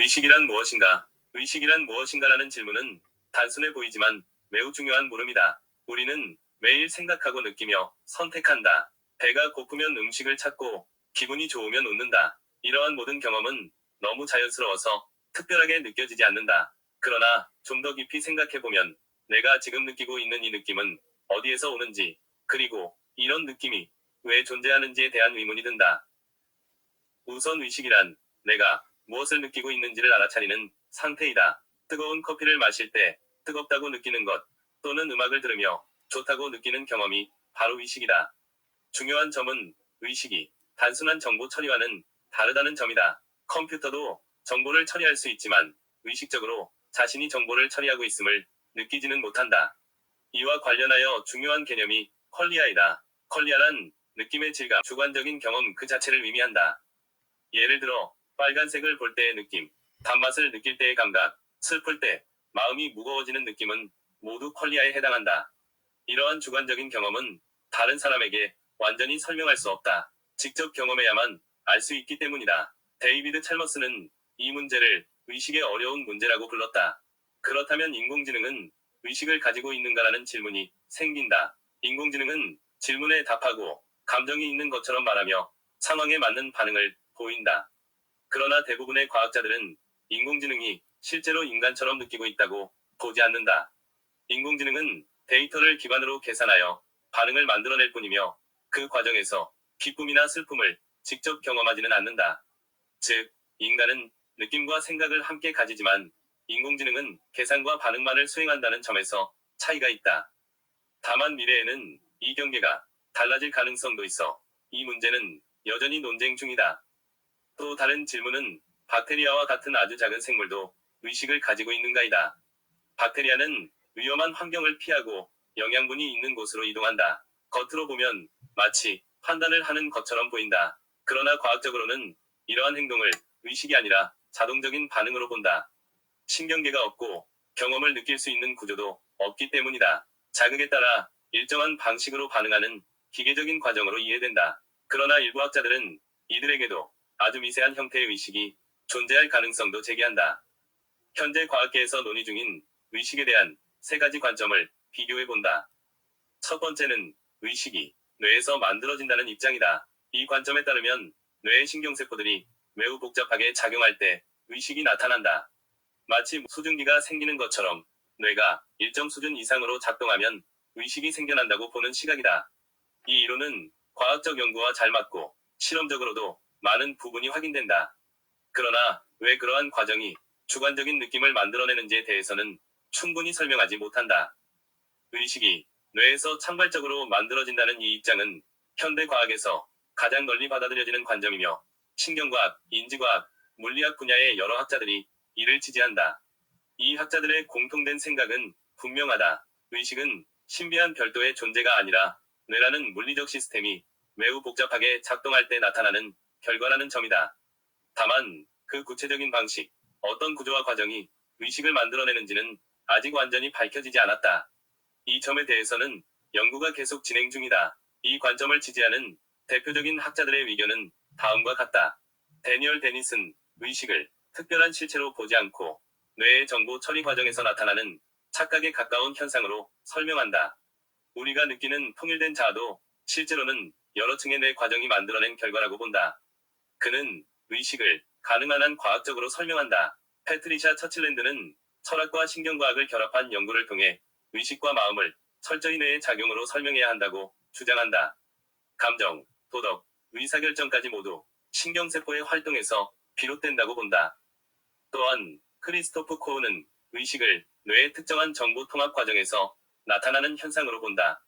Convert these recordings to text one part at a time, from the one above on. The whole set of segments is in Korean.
의식이란 무엇인가? 의식이란 무엇인가라는 질문은 단순해 보이지만 매우 중요한 물음이다. 우리는 매일 생각하고 느끼며 선택한다. 배가 고프면 음식을 찾고 기분이 좋으면 웃는다. 이러한 모든 경험은 너무 자연스러워서 특별하게 느껴지지 않는다. 그러나 좀 더 깊이 생각해보면 내가 지금 느끼고 있는 이 느낌은 어디에서 오는지, 그리고 이런 느낌이 왜 존재하는지에 대한 의문이 든다. 우선 의식이란 내가 무엇을 느끼고 있는지를 알아차리는 상태이다. 뜨거운 커피를 마실 때 뜨겁다고 느끼는 것, 또는 음악을 들으며 좋다고 느끼는 경험이 바로 의식이다. 중요한 점은 의식이 단순한 정보 처리와는 다르다는 점이다. 컴퓨터도 정보를 처리할 수 있지만 의식적으로 자신이 정보를 처리하고 있음을 느끼지는 못한다. 이와 관련하여 중요한 개념이 퀄리아이다. 퀄리아란 느낌의 질감, 주관적인 경험 그 자체를 의미한다. 예를 들어 빨간색을 볼 때의 느낌, 단맛을 느낄 때의 감각, 슬플 때 마음이 무거워지는 느낌은 모두 퀄리아에 해당한다. 이러한 주관적인 경험은 다른 사람에게 완전히 설명할 수 없다. 직접 경험해야만 알 수 있기 때문이다. 데이비드 찰머스는 이 문제를 의식의 어려운 문제라고 불렀다. 그렇다면 인공지능은 의식을 가지고 있는가라는 질문이 생긴다. 인공지능은 질문에 답하고 감정이 있는 것처럼 말하며 상황에 맞는 반응을 보인다. 그러나 대부분의 과학자들은 인공지능이 실제로 인간처럼 느끼고 있다고 보지 않는다. 인공지능은 데이터를 기반으로 계산하여 반응을 만들어낼 뿐이며 그 과정에서 기쁨이나 슬픔을 직접 경험하지는 않는다. 즉, 인간은 느낌과 생각을 함께 가지지만 인공지능은 계산과 반응만을 수행한다는 점에서 차이가 있다. 다만 미래에는 이 경계가 달라질 가능성도 있어 이 문제는 여전히 논쟁 중이다. 또 다른 질문은 박테리아와 같은 아주 작은 생물도 의식을 가지고 있는가이다. 박테리아는 위험한 환경을 피하고 영양분이 있는 곳으로 이동한다. 겉으로 보면 마치 판단을 하는 것처럼 보인다. 그러나 과학적으로는 이러한 행동을 의식이 아니라 자동적인 반응으로 본다. 신경계가 없고 경험을 느낄 수 있는 구조도 없기 때문이다. 자극에 따라 일정한 방식으로 반응하는 기계적인 과정으로 이해된다. 그러나 일부 학자들은 이들에게도 아주 미세한 형태의 의식이 존재할 가능성도 제기한다. 현재 과학계에서 논의 중인 의식에 대한 세 가지 관점을 비교해 본다. 첫 번째는 의식이 뇌에서 만들어진다는 입장이다. 이 관점에 따르면 뇌의 신경세포들이 매우 복잡하게 작용할 때 의식이 나타난다. 마치 수증기가 생기는 것처럼 뇌가 일정 수준 이상으로 작동하면 의식이 생겨난다고 보는 시각이다. 이 이론은 과학적 연구와 잘 맞고 실험적으로도 많은 부분이 확인된다. 그러나 왜 그러한 과정이 주관적인 느낌을 만들어내는지에 대해서는 충분히 설명하지 못한다. 의식이 뇌에서 창발적으로 만들어진다는 이 입장은 현대 과학에서 가장 널리 받아들여지는 관점이며 신경과학, 인지과학, 물리학 분야의 여러 학자들이 이를 지지한다. 이 학자들의 공통된 생각은 분명하다. 의식은 신비한 별도의 존재가 아니라 뇌라는 물리적 시스템이 매우 복잡하게 작동할 때 나타나는 결과라는 점이다. 다만 그 구체적인 방식, 어떤 구조와 과정이 의식을 만들어내는지는 아직 완전히 밝혀지지 않았다. 이 점에 대해서는 연구가 계속 진행 중이다. 이 관점을 지지하는 대표적인 학자들의 의견은 다음과 같다. 데니얼 데니슨, 의식을 특별한 실체로 보지 않고 뇌의 정보 처리 과정에서 나타나는 착각에 가까운 현상으로 설명한다. 우리가 느끼는 통일된 자아도 실제로는 여러 층의 뇌 과정이 만들어낸 결과라고 본다. 그는 의식을 가능한 한 과학적으로 설명한다. 패트리샤 처칠랜드는 철학과 신경과학을 결합한 연구를 통해 의식과 마음을 철저히 뇌의 작용으로 설명해야 한다고 주장한다. 감정, 도덕, 의사결정까지 모두 신경세포의 활동에서 비롯된다고 본다. 또한 크리스토프 코우는 의식을 뇌의 특정한 정보 통합 과정에서 나타나는 현상으로 본다.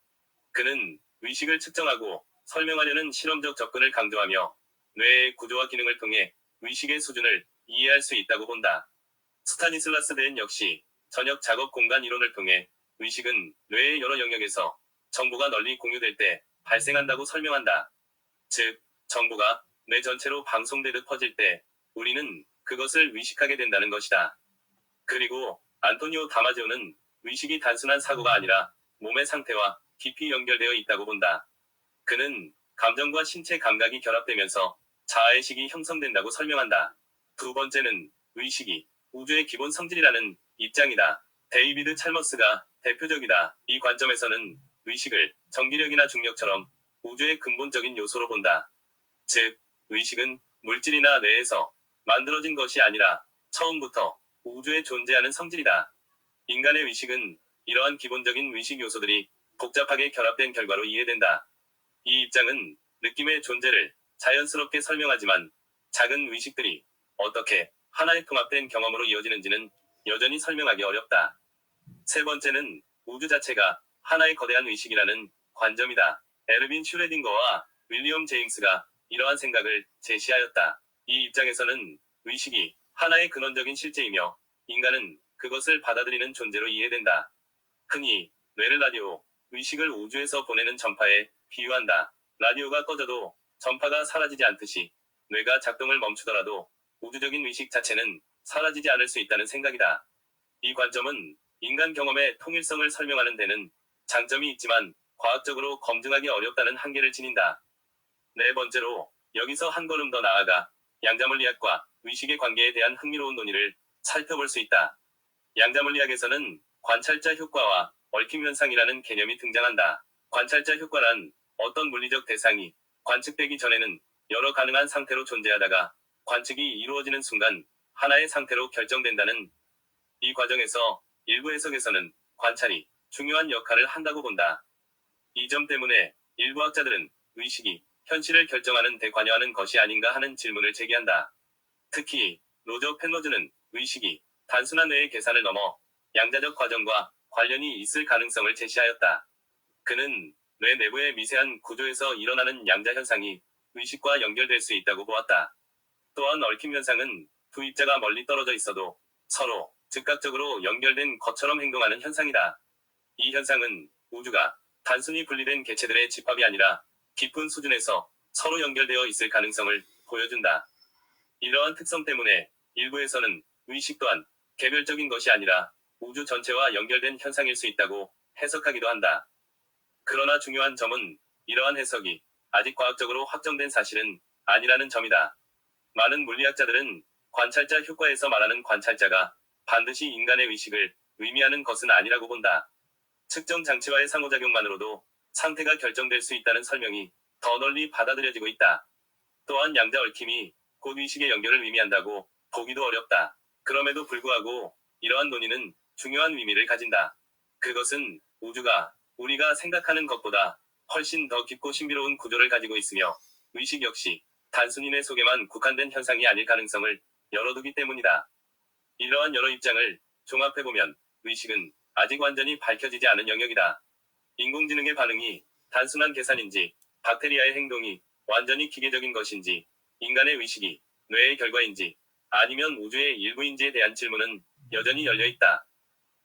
그는 의식을 측정하고 설명하려는 실험적 접근을 강조하며 뇌의 구조와 기능을 통해 의식의 수준을 이해할 수 있다고 본다. 스타니슬라스 덴 역시 전역 작업 공간 이론을 통해 의식은 뇌의 여러 영역에서 정보가 널리 공유될 때 발생한다고 설명한다. 즉, 정보가 뇌 전체로 방송되듯 퍼질 때 우리는 그것을 의식하게 된다는 것이다. 그리고 안토니오 다마지오는 의식이 단순한 사고가 아니라 몸의 상태와 깊이 연결되어 있다고 본다. 그는 감정과 신체 감각이 결합되면서 자아의식이 형성된다고 설명한다. 두 번째는 의식이 우주의 기본 성질이라는 입장이다. 데이비드 찰머스가 대표적이다. 이 관점에서는 의식을 전기력이나 중력처럼 우주의 근본적인 요소로 본다. 즉, 의식은 물질이나 뇌에서 만들어진 것이 아니라 처음부터 우주에 존재하는 성질이다. 인간의 의식은 이러한 기본적인 의식 요소들이 복잡하게 결합된 결과로 이해된다. 이 입장은 느낌의 존재를 자연스럽게 설명하지만 작은 의식들이 어떻게 하나의 통합된 경험으로 이어지는지는 여전히 설명하기 어렵다. 세 번째는 우주 자체가 하나의 거대한 의식이라는 관점이다. 에르빈 슈레딩거와 윌리엄 제임스가 이러한 생각을 제시하였다. 이 입장에서는 의식이 하나의 근원적인 실제이며 인간은 그것을 받아들이는 존재로 이해된다. 흔히 뇌를 라디오, 의식을 우주에서 보내는 전파에 비유한다. 라디오가 꺼져도 전파가 사라지지 않듯이 뇌가 작동을 멈추더라도 우주적인 의식 자체는 사라지지 않을 수 있다는 생각이다. 이 관점은 인간 경험의 통일성을 설명하는 데는 장점이 있지만 과학적으로 검증하기 어렵다는 한계를 지닌다. 네 번째로, 여기서 한 걸음 더 나아가 양자물리학과 의식의 관계에 대한 흥미로운 논의를 살펴볼 수 있다. 양자물리학에서는 관찰자 효과와 얽힘 현상이라는 개념이 등장한다. 관찰자 효과란 어떤 물리적 대상이 관측되기 전에는 여러 가능한 상태로 존재하다가 관측이 이루어지는 순간 하나의 상태로 결정된다는, 이 과정에서 일부 해석에서는 관찰이 중요한 역할을 한다고 본다. 이 점 때문에 일부 학자들은 의식이 현실을 결정하는 데 관여하는 것이 아닌가 하는 질문을 제기한다. 특히 로저 펜로즈는 의식이 단순한 뇌의 계산을 넘어 양자적 과정과 관련이 있을 가능성을 제시하였다. 그는 뇌 내부의 미세한 구조에서 일어나는 양자 현상이 의식과 연결될 수 있다고 보았다. 또한 얽힘 현상은 두 입자가 멀리 떨어져 있어도 서로 즉각적으로 연결된 것처럼 행동하는 현상이다. 이 현상은 우주가 단순히 분리된 개체들의 집합이 아니라 깊은 수준에서 서로 연결되어 있을 가능성을 보여준다. 이러한 특성 때문에 일부에서는 의식 또한 개별적인 것이 아니라 우주 전체와 연결된 현상일 수 있다고 해석하기도 한다. 그러나 중요한 점은 이러한 해석이 아직 과학적으로 확정된 사실은 아니라는 점이다. 많은 물리학자들은 관찰자 효과에서 말하는 관찰자가 반드시 인간의 의식을 의미하는 것은 아니라고 본다. 측정 장치와의 상호작용만으로도 상태가 결정될 수 있다는 설명이 더 널리 받아들여지고 있다. 또한 양자 얽힘이 곧 의식의 연결을 의미한다고 보기도 어렵다. 그럼에도 불구하고 이러한 논의는 중요한 의미를 가진다. 그것은 우주가 우리가 생각하는 것보다 훨씬 더 깊고 신비로운 구조를 가지고 있으며 의식 역시 단순히 뇌 속에만 국한된 현상이 아닐 가능성을 열어두기 때문이다. 이러한 여러 입장을 종합해보면 의식은 아직 완전히 밝혀지지 않은 영역이다. 인공지능의 반응이 단순한 계산인지, 박테리아의 행동이 완전히 기계적인 것인지, 인간의 의식이 뇌의 결과인지, 아니면 우주의 일부인지에 대한 질문은 여전히 열려있다.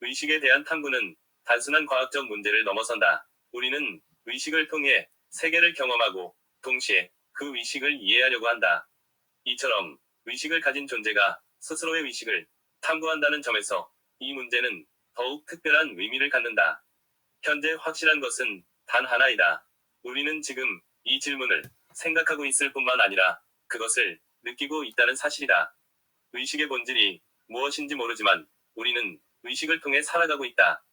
의식에 대한 탐구는 단순한 과학적 문제를 넘어선다. 우리는 의식을 통해 세계를 경험하고 동시에 그 의식을 이해하려고 한다. 이처럼 의식을 가진 존재가 스스로의 의식을 탐구한다는 점에서 이 문제는 더욱 특별한 의미를 갖는다. 현재 확실한 것은 단 하나이다. 우리는 지금 이 질문을 생각하고 있을 뿐만 아니라 그것을 느끼고 있다는 사실이다. 의식의 본질이 무엇인지 모르지만 우리는 의식을 통해 살아가고 있다.